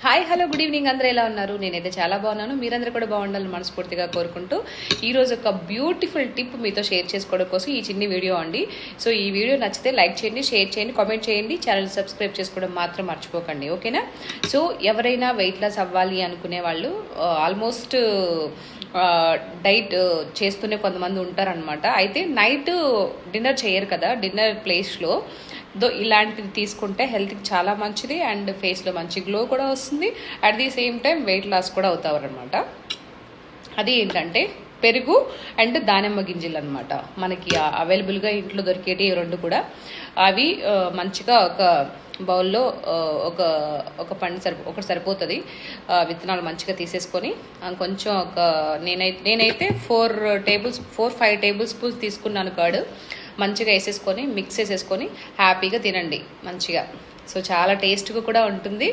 Hi hello good evening, అందరూ ఎలా ఉన్నారు? నేనైతే చాలా బాగున్నాను. మీరందరూ కూడా బాగుండాలని మనస్ఫూర్తిగా కోరుకుంటూ ఈరోజు ఒక బ్యూటిఫుల్ టిప్ మీతో షేర్ చేసుకోవడం కోసం ఈ చిన్ని వీడియో అండి. సో ఈ వీడియో నచ్చితే లైక్ చేయండి, షేర్ చేయండి, కామెంట్ చేయండి, ఛానల్ సబ్స్క్రైబ్ చేసుకోవడం మాత్రం మర్చిపోకండి, ఓకేనా? సో ఎవరైనా వెయిట్ లాస్ అవ్వాలి అనుకునే వాళ్ళు ఆల్మోస్ట్ డైట్ చేస్తూనే కొంతమంది ఉంటారనమాట. అయితే నైట్ డిన్నర్ చేయరు కదా, డిన్నర్ ప్లేస్లో ఇలాంటిది తీసుకుంటే హెల్త్కి చాలా మంచిది అండ్ ఫేస్లో మంచి గ్లో కూడా వస్తుంది. At the same time weight loss కూడా అవుతారు అనమాట. అది ఏంటంటే పెరుగు అండ్ దానిమ్మ గింజలు అనమాట. మనకి అవైలబుల్గా ఇంట్లో దొరికేటి రెండు కూడా. అవి మంచిగా ఒక బౌల్లో ఒక ఒక పండు ఒకటి సరిపోతుంది. విత్తనాలు మంచిగా తీసేసుకొని కొంచెం నేనైతే 4-5 టేబుల్ స్పూన్స్ తీసుకున్నాను కర్డ్. మంచిగా వేసేసుకొని మిక్స్ చేసేసుకొని హ్యాపీగా తినండి మంచిగా. సో చాలా టేస్ట్గా కూడా ఉంటుంది.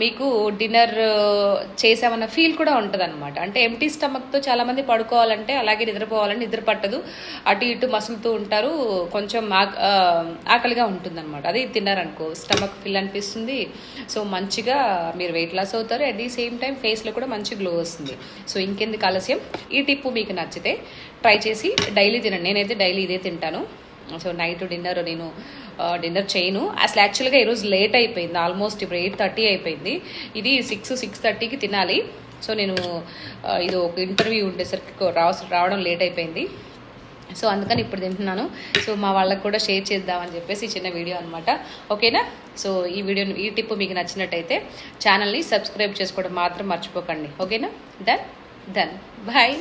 మీకు డిన్నర్ చేసామన్న ఫీల్ కూడా ఉంటుంది అనమాట. అంటే ఎంటీ స్టమక్తో చాలామంది పడుకోవాలంటే అలాగే నిద్రపోవాలంటే నిద్ర పట్టదు, అటు ఇటు మసులుతూ ఉంటారు, కొంచెం ఆకలిగా ఉంటుంది అనమాట. అది తిన్నారనుకో స్టమక్ ఫిల్ అనిపిస్తుంది. సో మంచిగా మీరు వెయిట్ లాస్ అవుతారు, అట్ ది సేమ్ టైం ఫేస్లో కూడా మంచి గ్లో వస్తుంది. సో ఇంకెందుకు ఆలస్యం, ఈ టిప్పు మీకు నచ్చితే ట్రై చేసి డైలీ తినండి. నేనైతే డైలీ ఇదే తింటాను. సో నైట్ నేను డిన్నర్ చేయను. అసలు యాక్చువల్గా ఈరోజు లేట్ అయిపోయింది, ఆల్మోస్ట్ ఇప్పుడు 8:30 అయిపోయింది. ఇది 6-6:30కి తినాలి. సో నేను ఇది ఒక ఇంటర్వ్యూ ఉండేసరికి రావడం లేట్ అయిపోయింది. సో అందుకని ఇప్పుడు తింటున్నాను. సో మా వాళ్ళకి కూడా షేర్ చేద్దామని చెప్పేసి చిన్న వీడియో అనమాట, ఓకేనా? సో ఈ టిప్ మీకు నచ్చినట్టయితే ఛానల్ని సబ్స్క్రైబ్ చేసుకోవడం మాత్రం మర్చిపోకండి, ఓకేనా? Done bye.